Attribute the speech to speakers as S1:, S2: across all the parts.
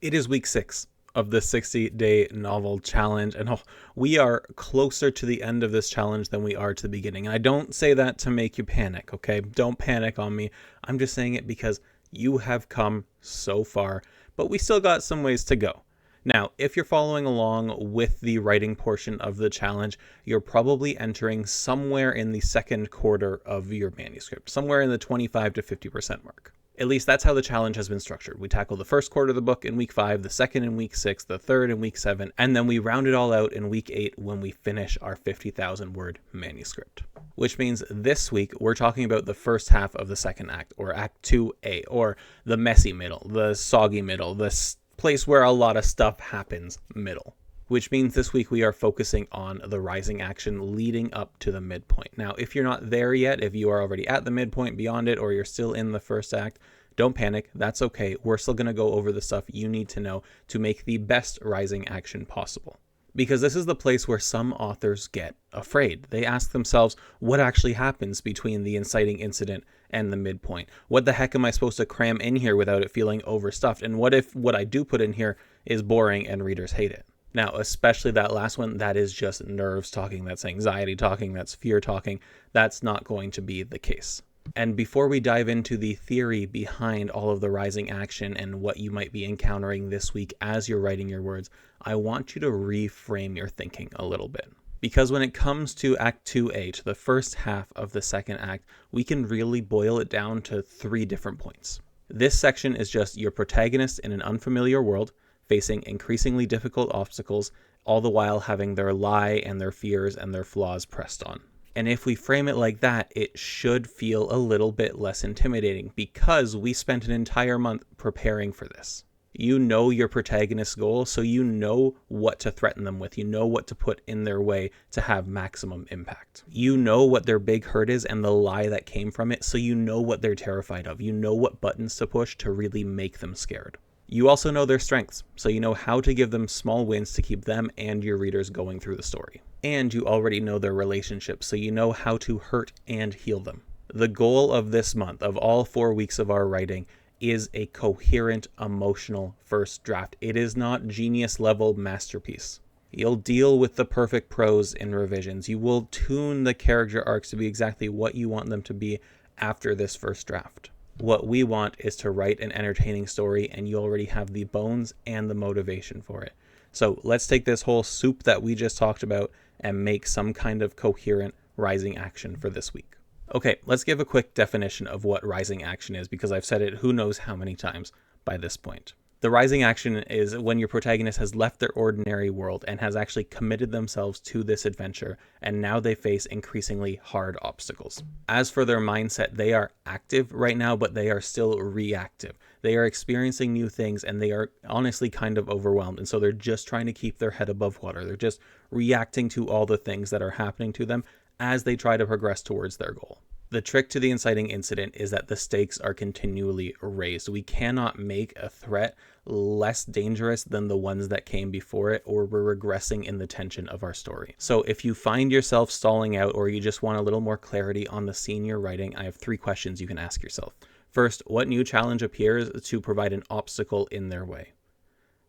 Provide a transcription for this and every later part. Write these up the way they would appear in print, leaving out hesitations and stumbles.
S1: It is week 6 of the 60-day novel challenge, and we are closer to the end of this challenge than we are to the beginning. And I don't say that to make you panic, okay? Don't panic on me. I'm just saying it because you have come so far, but we still got some ways to go. Now, if you're following along with the writing portion of the challenge, you're probably entering somewhere in the second quarter of your manuscript, somewhere in the 25 to 50% mark. At least that's how the challenge has been structured. We tackle the first quarter of the book in week 5, the second in week 6, the third in week 7, and then we round it all out in week 8 when we finish our 50,000 word manuscript. Which means this week we're talking about the first half of the second act, or Act 2A, or the messy middle, the soggy middle, the place where a lot of stuff happens middle. Which means this week we are focusing on the rising action leading up to the midpoint. Now, if you're not there yet, if you are already at the midpoint, beyond it, or you're still in the first act, don't panic. That's okay. We're still going to go over the stuff you need to know to make the best rising action possible. Because this is the place where some authors get afraid. They ask themselves, what actually happens between the inciting incident and the midpoint? What the heck am I supposed to cram in here without it feeling overstuffed? And what if what I do put in here is boring and readers hate it? Now, especially that last one, that is just nerves talking, that's anxiety talking, that's fear talking. That's not going to be the case. And before we dive into the theory behind all of the rising action and what you might be encountering this week as you're writing your words, I want you to reframe your thinking a little bit. Because when it comes to Act 2A, to the first half of the second act, we can really boil it down to 3 different points. This section is just your protagonist in an unfamiliar world, facing increasingly difficult obstacles, all the while having their lie and their fears and their flaws pressed on. And if we frame it like that, it should feel a little bit less intimidating because we spent an entire month preparing for this. You know your protagonist's goal, so you know what to threaten them with. You know what to put in their way to have maximum impact. You know what their big hurt is and the lie that came from it, so you know what they're terrified of. You know what buttons to push to really make them scared. You also know their strengths, so you know how to give them small wins to keep them and your readers going through the story. And you already know their relationships, so you know how to hurt and heal them. The goal of this month, of all 4 weeks of our writing, is a coherent, emotional first draft. It is not genius level masterpiece. You'll deal with the perfect prose in revisions. You will tune the character arcs to be exactly what you want them to be after this first draft. What we want is to write an entertaining story, and you already have the bones and the motivation for it. So let's take this whole soup that we just talked about and make some kind of coherent rising action for this week. Okay, let's give a quick definition of what rising action is, because I've said it who knows how many times by this point. The rising action is when your protagonist has left their ordinary world and has actually committed themselves to this adventure, and now they face increasingly hard obstacles. As for their mindset, they are active right now, but they are still reactive. They are experiencing new things, and they are honestly kind of overwhelmed, and so they're just trying to keep their head above water. They're just reacting to all the things that are happening to them as they try to progress towards their goal. The trick to the inciting incident is that the stakes are continually raised. We cannot make a threat less dangerous than the ones that came before it, or we're regressing in the tension of our story. So if you find yourself stalling out, or you just want a little more clarity on the scene you're writing, I have 3 questions you can ask yourself. First, what new challenge appears to provide an obstacle in their way?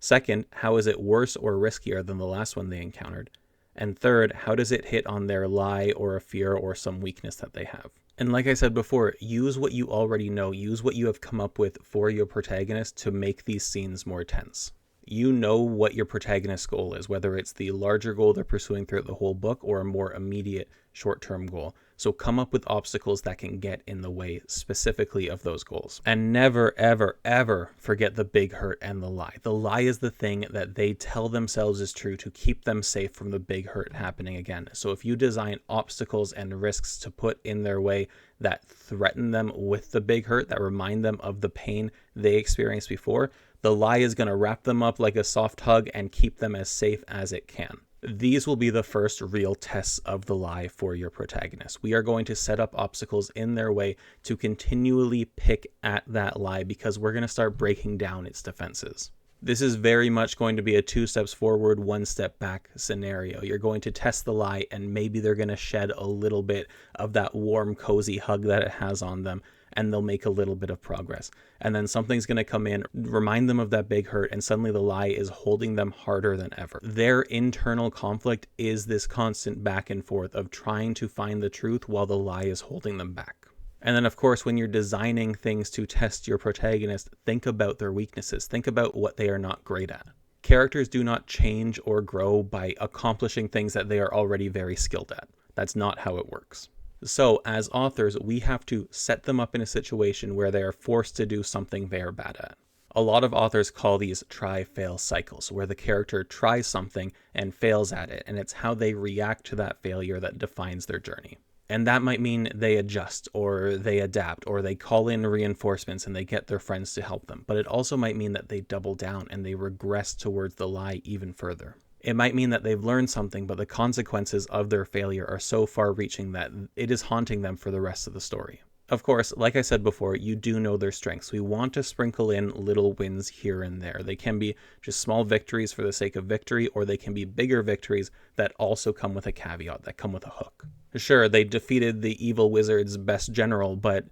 S1: Second, how is it worse or riskier than the last one they encountered? And third, how does it hit on their lie or a fear or some weakness that they have? And like I said before, use what you already know. Use what you have come up with for your protagonist to make these scenes more tense. You know what your protagonist's goal is, whether it's the larger goal they're pursuing throughout the whole book or a more immediate short-term goal. So come up with obstacles that can get in the way specifically of those goals. And never, ever, ever forget the big hurt and the lie. The lie is the thing that they tell themselves is true to keep them safe from the big hurt happening again. So if you design obstacles and risks to put in their way that threaten them with the big hurt, that remind them of the pain they experienced before, the lie is going to wrap them up like a soft hug and keep them as safe as it can. These will be the first real tests of the lie for your protagonist. We are going to set up obstacles in their way to continually pick at that lie, because we're going to start breaking down its defenses. This is very much going to be a 2 steps forward, 1 step back scenario. You're going to test the lie, and maybe they're going to shed a little bit of that warm, cozy hug that it has on them. and they'll make a little bit of progress. And then something's going to come in, remind them of that big hurt, and suddenly the lie is holding them harder than ever. Their internal conflict is this constant back and forth of trying to find the truth while the lie is holding them back. And then, of course, when you're designing things to test your protagonist, think about their weaknesses. Think about what they are not great at. Characters do not change or grow by accomplishing things that they are already very skilled at. That's not how it works. So, as authors, we have to set them up in a situation where they are forced to do something they are bad at. A lot of authors call these try-fail cycles, where the character tries something and fails at it, and it's how they react to that failure that defines their journey. And that might mean they adjust, or they adapt, or they call in reinforcements and they get their friends to help them. But it also might mean that they double down and they regress towards the lie even further. It might mean that they've learned something, but the consequences of their failure are so far-reaching that it is haunting them for the rest of the story. Of course, like I said before, you do know their strengths. We want to sprinkle in little wins here and there. They can be just small victories for the sake of victory, or they can be bigger victories that also come with a caveat, that come with a hook. Sure, they defeated the evil wizard's best general, but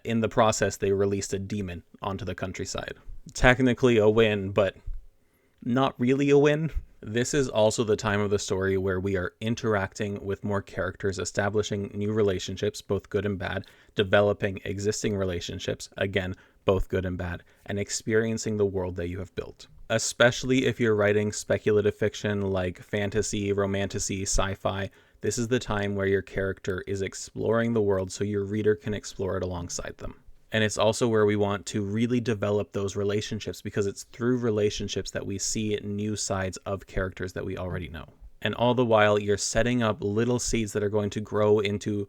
S1: in the process, they released a demon onto the countryside. Technically a win, but not really a win. This is also the time of the story where we are interacting with more characters, establishing new relationships, both good and bad, developing existing relationships, again, both good and bad, and experiencing the world that you have built. Especially if you're writing speculative fiction like fantasy, romantasy, sci-fi, this is the time where your character is exploring the world so your reader can explore it alongside them. And it's also where we want to really develop those relationships, because it's through relationships that we see new sides of characters that we already know. And all the while, you're setting up little seeds that are going to grow into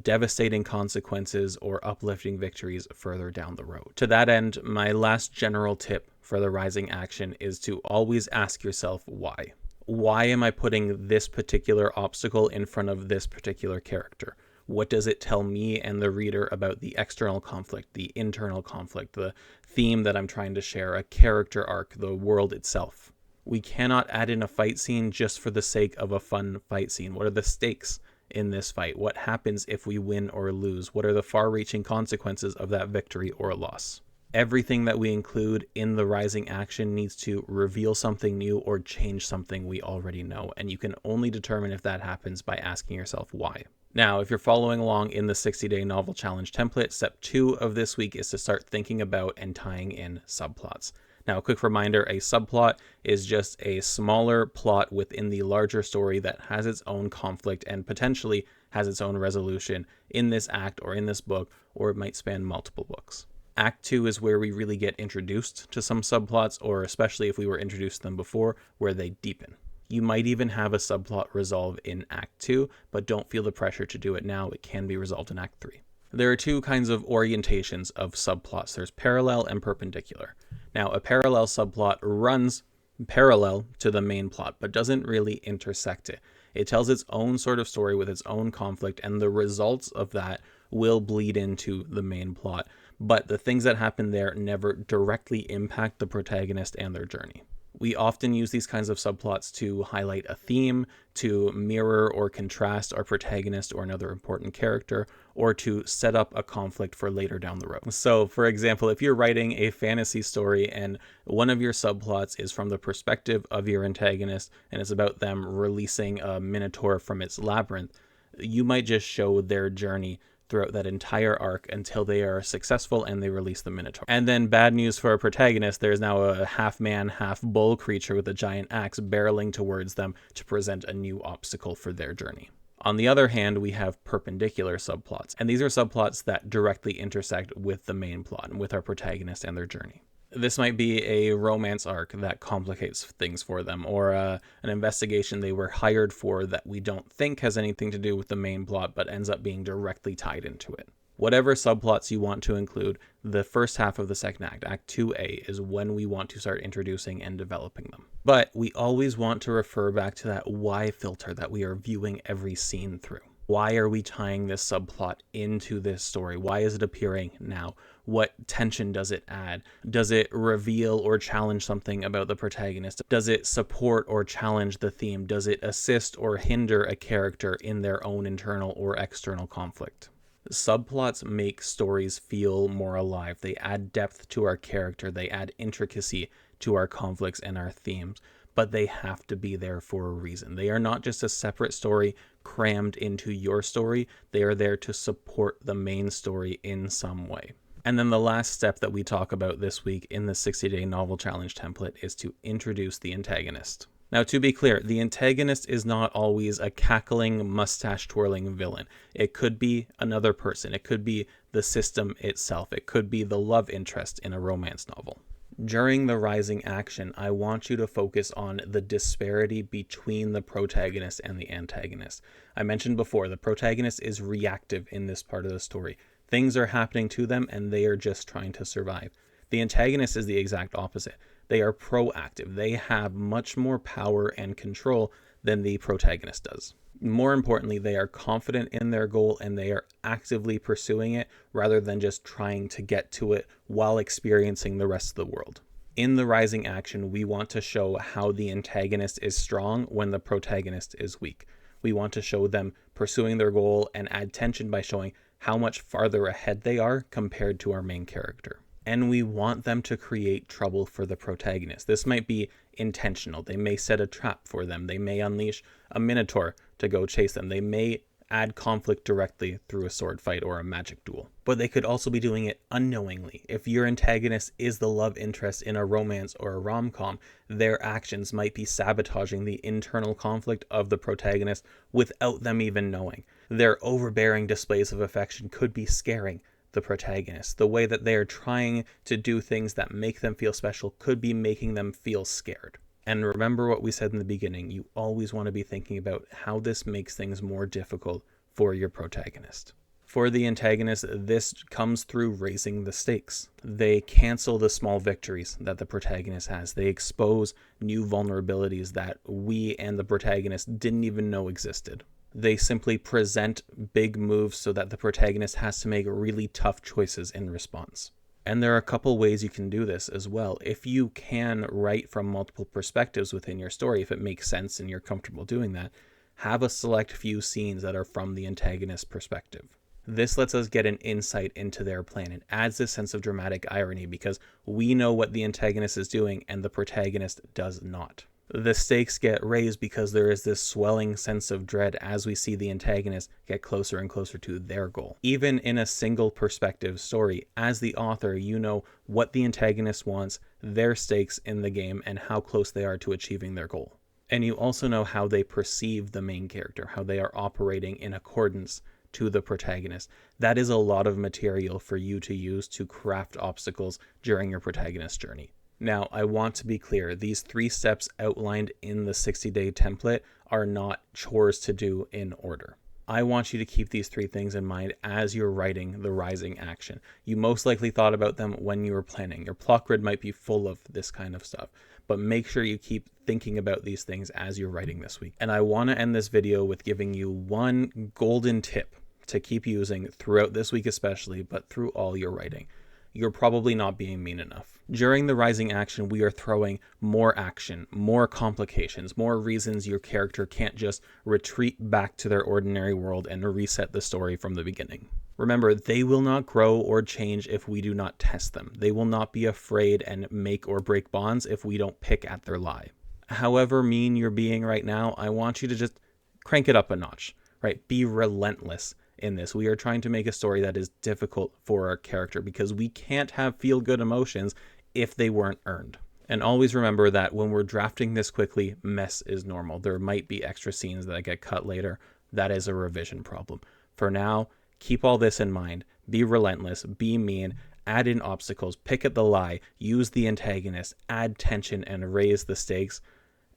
S1: devastating consequences or uplifting victories further down the road. To that end, my last general tip for the rising action is to always ask yourself why. Why am I putting this particular obstacle in front of this particular character? What does it tell me and the reader about the external conflict, the internal conflict, the theme that I'm trying to share, a character arc, the world itself? We cannot add in a fight scene just for the sake of a fun fight scene. What are the stakes in this fight? What happens if we win or lose? What are the far-reaching consequences of that victory or loss? Everything that we include in the rising action needs to reveal something new or change something we already know, and you can only determine if that happens by asking yourself why. Now, if you're following along in the 60-day novel challenge template, step 2 of this week is to start thinking about and tying in subplots. Now, a quick reminder, a subplot is just a smaller plot within the larger story that has its own conflict and potentially has its own resolution in this act or in this book, or it might span multiple books. Act 2 is where we really get introduced to some subplots, or especially if we were introduced to them before, where they deepen. You might even have a subplot resolve in Act 2, but don't feel the pressure to do it now. It can be resolved in Act 3. There are two kinds of orientations of subplots. There's parallel and perpendicular. Now, a parallel subplot runs parallel to the main plot, but doesn't really intersect it. It tells its own sort of story with its own conflict, and the results of that will bleed into the main plot. But the things that happen there never directly impact the protagonist and their journey. We often use these kinds of subplots to highlight a theme, to mirror or contrast our protagonist or another important character, or to set up a conflict for later down the road. So, for example, if you're writing a fantasy story and one of your subplots is from the perspective of your antagonist and it's about them releasing a minotaur from its labyrinth, you might just show their journey throughout that entire arc until they are successful and they release the Minotaur. And then bad news for our protagonist, there's now a half-man, half-bull creature with a giant axe barreling towards them to present a new obstacle for their journey. On the other hand, we have perpendicular subplots, and these are subplots that directly intersect with the main plot and with our protagonist and their journey. This might be a romance arc that complicates things for them, or an investigation they were hired for that we don't think has anything to do with the main plot, but ends up being directly tied into it. Whatever subplots you want to include, the first half of the second act, Act 2A, is when we want to start introducing and developing them. But we always want to refer back to that why filter that we are viewing every scene through. Why are we tying this subplot into this story? Why is it appearing now? What tension does it add? Does it reveal or challenge something about the protagonist? Does it support or challenge the theme? Does it assist or hinder a character in their own internal or external conflict? Subplots make stories feel more alive. They add depth to our character. They add intricacy to our conflicts and our themes. But they have to be there for a reason. They are not just a separate story crammed into your story. They are there to support the main story in some way. And then the last step that we talk about this week in the 60-day novel challenge template is to introduce the antagonist. Now, to be clear, the antagonist is not always a cackling, mustache-twirling villain. It could be another person. It could be the system itself. It could be the love interest in a romance novel. During the rising action, I want you to focus on the disparity between the protagonist and the antagonist. I mentioned before, the protagonist is reactive in this part of the story. Things are happening to them and they are just trying to survive. The antagonist is the exact opposite. They are proactive. They have much more power and control than the protagonist does. More importantly, they are confident in their goal and they are actively pursuing it rather than just trying to get to it while experiencing the rest of the world. In the rising action, we want to show how the antagonist is strong when the protagonist is weak. We want to show them pursuing their goal and add tension by showing how much farther ahead they are compared to our main character. And we want them to create trouble for the protagonist. This might be intentional. They may set a trap for them. They may unleash a minotaur to go chase them. They may add conflict directly through a sword fight or a magic duel. But they could also be doing it unknowingly. If your antagonist is the love interest in a romance or a rom-com, their actions might be sabotaging the internal conflict of the protagonist without them even knowing. Their overbearing displays of affection could be scaring the protagonist. The way that they are trying to do things that make them feel special could be making them feel scared. And remember what we said in the beginning, you always want to be thinking about how this makes things more difficult for your protagonist. For the antagonist, this comes through raising the stakes. They cancel the small victories that the protagonist has. They expose new vulnerabilities that we and the protagonist didn't even know existed. They simply present big moves so that the protagonist has to make really tough choices in response. And there are a couple ways you can do this as well. If you can write from multiple perspectives within your story, if it makes sense and you're comfortable doing that, have a select few scenes that are from the antagonist's perspective. This lets us get an insight into their plan. It adds this sense of dramatic irony because we know what the antagonist is doing and the protagonist does not. The stakes get raised because there is this swelling sense of dread as we see the antagonist get closer and closer to their goal. Even in a single perspective story, as the author, you know what the antagonist wants, their stakes in the game, and how close they are to achieving their goal. And you also know how they perceive the main character, how they are operating in accordance to the protagonist. That is a lot of material for you to use to craft obstacles during your protagonist's journey. Now, I want to be clear, these 3 steps outlined in the 60-day template are not chores to do in order. I want you to keep these 3 things in mind as you're writing the rising action. You most likely thought about them when you were planning. Your plot grid might be full of this kind of stuff, but make sure you keep thinking about these things as you're writing this week. And I want to end this video with giving you one golden tip to keep using throughout this week especially, but through all your writing. You're probably not being mean enough. During the rising action, we are throwing more action, more complications, more reasons your character can't just retreat back to their ordinary world and reset the story from the beginning. Remember, they will not grow or change if we do not test them. They will not be afraid and make or break bonds if we don't pick at their lie. However mean you're being right now, I want you to just crank it up a notch, right? Be relentless in this. We are trying to make a story that is difficult for our character because we can't have feel-good emotions if they weren't earned. And always remember that when we're drafting this quickly, mess is normal. There might be extra scenes that get cut later. That is a revision problem. For now, keep all this in mind. Be relentless, be mean, add in obstacles, pick at the lie, use the antagonist, add tension and raise the stakes,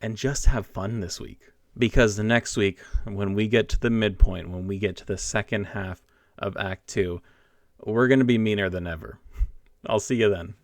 S1: and just have fun this week. Because the next week, when we get to the midpoint, when we get to the second half of Act 2, we're going to be meaner than ever. I'll see you then.